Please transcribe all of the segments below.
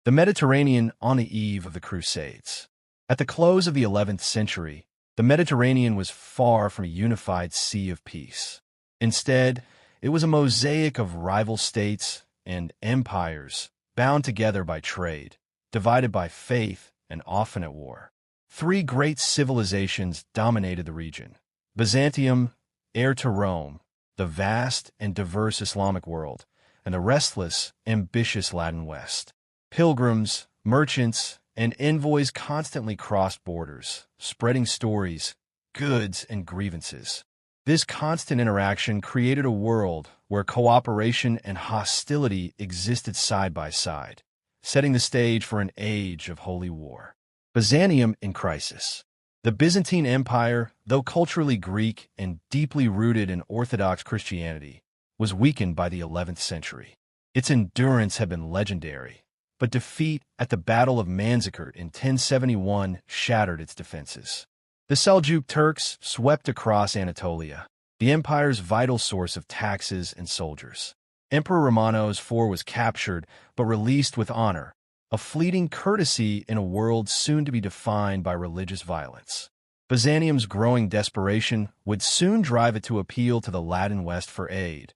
The Mediterranean on the eve of the Crusades. At the close of the 11th century, the Mediterranean was far from a unified sea of peace. Instead, it was a mosaic of rival states and empires bound together by trade, divided by faith, and often at war. Three great civilizations dominated the region: Byzantium, heir to Rome, the vast and diverse Islamic world, and the restless, ambitious Latin West. Pilgrims, merchants, and envoys constantly crossed borders, spreading stories, goods, and grievances. This constant interaction created a world where cooperation and hostility existed side by side, setting the stage for an age of holy war. Byzantium in crisis. The Byzantine Empire, though culturally Greek and deeply rooted in Orthodox Christianity, was weakened by the 11th century. Its endurance had been legendary, but defeat at the Battle of Manzikert in 1071 shattered its defenses. The Seljuk Turks swept across Anatolia, the empire's vital source of taxes and soldiers. Emperor Romanos IV was captured but released with honor, a fleeting courtesy in a world soon to be defined by religious violence. Byzantium's growing desperation would soon drive it to appeal to the Latin West for aid,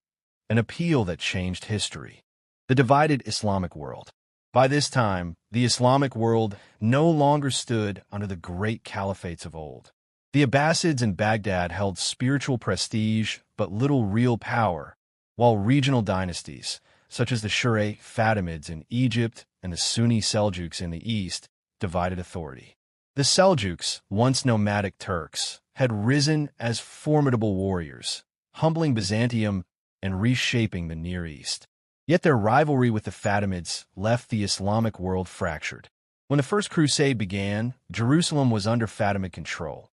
an appeal that changed history. The divided Islamic world. By this time, the Islamic world no longer stood under the great caliphates of old. The Abbasids in Baghdad held spiritual prestige but little real power, while regional dynasties, such as the Shura Fatimids in Egypt and the Sunni Seljuks in the east, divided authority. The Seljuks, once nomadic Turks, had risen as formidable warriors, humbling Byzantium and reshaping the Near East. Yet their rivalry with the Fatimids left the Islamic world fractured. When the First Crusade began, Jerusalem was under Fatimid control.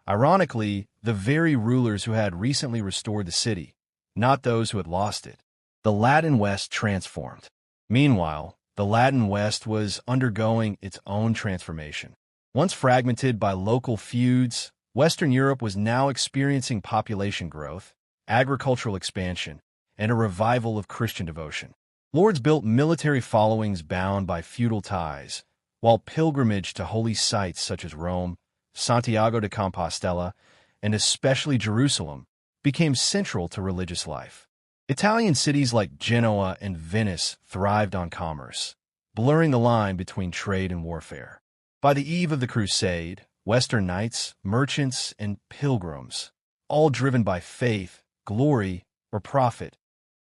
Ironically, the very rulers who had recently restored the city, not those who had lost it. The Latin West transformed. Meanwhile, the Latin West was undergoing its own transformation. Once fragmented by local feuds, Western Europe was now experiencing population growth, agricultural expansion, and a revival of Christian devotion. Lords built military followings bound by feudal ties, while pilgrimage to holy sites such as Rome, Santiago de Compostela, and especially Jerusalem became central to religious life. Italian cities like Genoa and Venice thrived on commerce, blurring the line between trade and warfare. By the eve of the Crusade, Western knights, merchants, and pilgrims, all driven by faith, glory, or profit,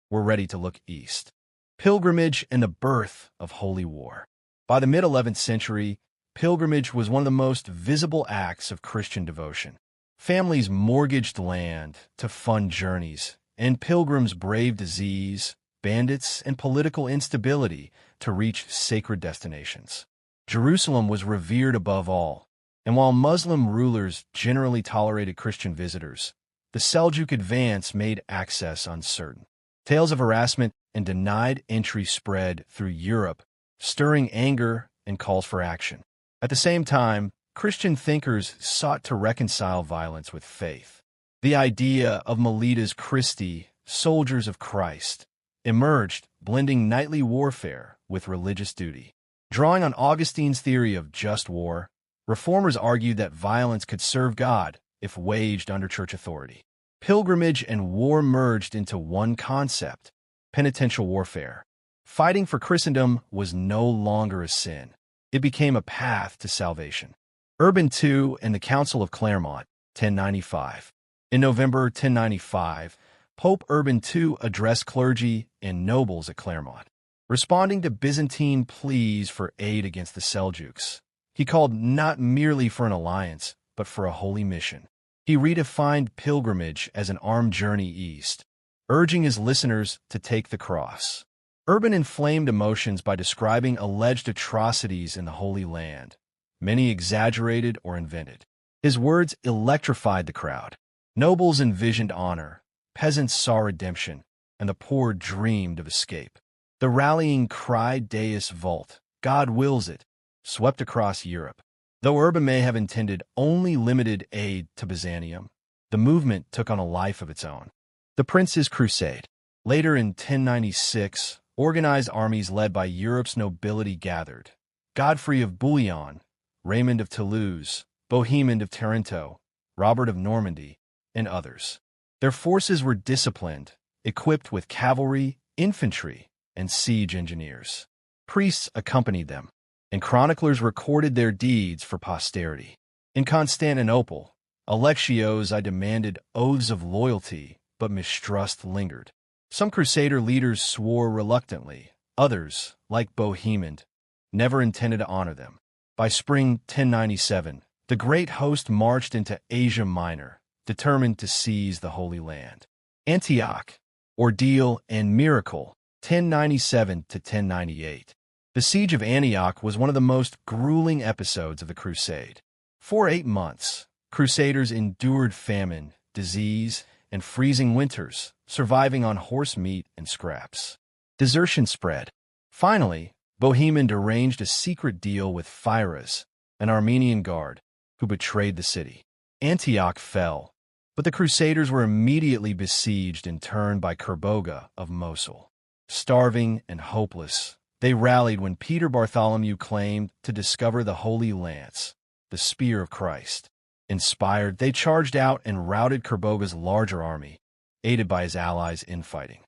were ready to look east. Pilgrimage and the birth of holy war. By the mid-11th century, pilgrimage was one of the most visible acts of Christian devotion. Families mortgaged land to fund journeys, and pilgrims braved disease, bandits, and political instability to reach sacred destinations. Jerusalem was revered above all, and while Muslim rulers generally tolerated Christian visitors, the Seljuk advance made access uncertain. Tales of harassment and denied entry spread through Europe, stirring anger and calls for action. At the same time, Christian thinkers sought to reconcile violence with faith. The idea of Milites Christi, soldiers of Christ, emerged, blending knightly warfare with religious duty. Drawing on Augustine's theory of just war, reformers argued that violence could serve God if waged under church authority. Pilgrimage and war merged into one concept: penitential warfare. Fighting for Christendom was no longer a sin. It became a path to salvation. Urban II and the Council of Clermont, 1095. In November 1095, Pope Urban II addressed clergy and nobles at Clermont. Responding to Byzantine pleas for aid against the Seljuks, he called not merely for an alliance, but for a holy mission. He redefined pilgrimage as an armed journey east, urging his listeners to take the cross. Urban inflamed emotions by describing alleged atrocities in the Holy Land, many exaggerated or invented. His words electrified the crowd. Nobles envisioned honor, peasants saw redemption, and the poor dreamed of escape. The rallying cry Deus vult, God wills it, swept across Europe. Though Urban may have intended only limited aid to Byzantium, the movement took on a life of its own. The Prince's Crusade. Later in 1096, organized armies led by Europe's nobility gathered. Godfrey of Bouillon, Raymond of Toulouse, Bohemond of Taranto, Robert of Normandy, and others. Their forces were disciplined, equipped with cavalry, infantry, and siege engineers. Priests accompanied them, and chroniclers recorded their deeds for posterity. In Constantinople, Alexios demanded oaths of loyalty, but mistrust lingered. Some crusader leaders swore reluctantly. Others, like Bohemond, never intended to honor them. By spring 1097, the great host marched into Asia Minor, determined to seize the Holy Land. Antioch, Ordeal, and Miracle, 1097 to 1098. The siege of Antioch was one of the most grueling episodes of the Crusade. For 8 months, Crusaders endured famine, disease, and freezing winters, surviving on horse meat and scraps. Desertion spread. Finally, Bohemond arranged a secret deal with Firas, an Armenian guard, who betrayed the city. Antioch fell, but the Crusaders were immediately besieged in turn by Kerboga of Mosul. Starving and hopeless, they rallied when Peter Bartholomew claimed to discover the Holy Lance, the Spear of Christ. Inspired, they charged out and routed Kerboga's larger army, aided by his allies' infighting.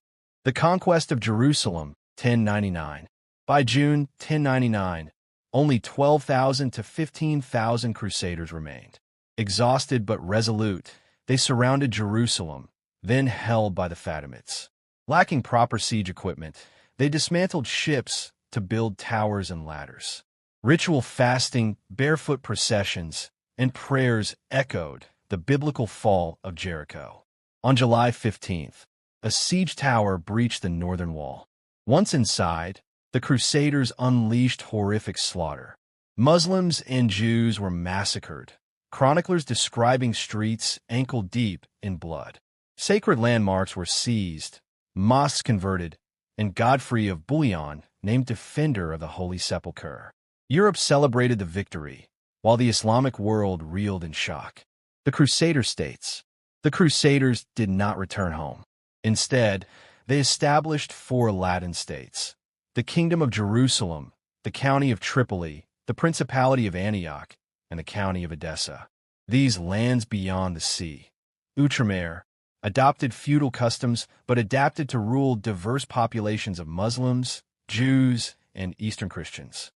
The conquest of Jerusalem, 1099. By June 1099, only 12,000 to 15,000 Crusaders remained. Exhausted but resolute, they surrounded Jerusalem, then held by the Fatimids. Lacking proper siege equipment, they dismantled ships to build towers and ladders. Ritual fasting, barefoot processions, and prayers echoed the biblical fall of Jericho. On July 15th, a siege tower breached the northern wall. Once inside, the Crusaders unleashed horrific slaughter. Muslims and Jews were massacred, chroniclers describing streets ankle-deep in blood. Sacred landmarks were seized, mosques converted, and Godfrey of Bouillon named defender of the Holy Sepulchre. Europe celebrated the victory, while the Islamic world reeled in shock. The Crusader states. The Crusaders did not return home. Instead, they established 4 Latin states: the Kingdom of Jerusalem, the County of Tripoli, the Principality of Antioch, and the County of Edessa. These lands beyond the sea, Outremer, adopted feudal customs but adapted to rule diverse populations of Muslims, Jews, and Eastern Christians.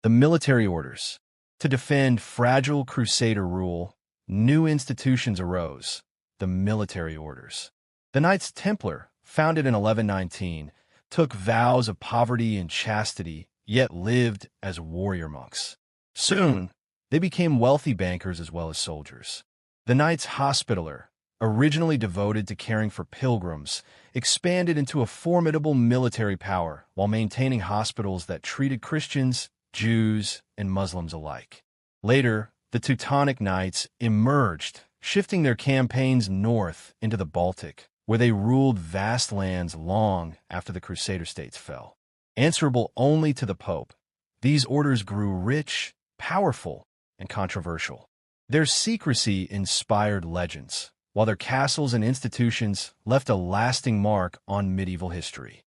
The military orders. To defend fragile Crusader rule, new institutions arose, the military orders. The Knights Templar, founded in 1119, took vows of poverty and chastity, yet lived as warrior monks. Soon, they became wealthy bankers as well as soldiers. The Knights Hospitaller, originally devoted to caring for pilgrims, expanded into a formidable military power while maintaining hospitals that treated Christians, Jews, and Muslims alike. Later, the Teutonic Knights emerged, shifting their campaigns north into the Baltic, where they ruled vast lands long after the Crusader states fell. Answerable only to the Pope, these orders grew rich, powerful, and controversial. Their secrecy inspired legends, while their castles and institutions left a lasting mark on medieval history.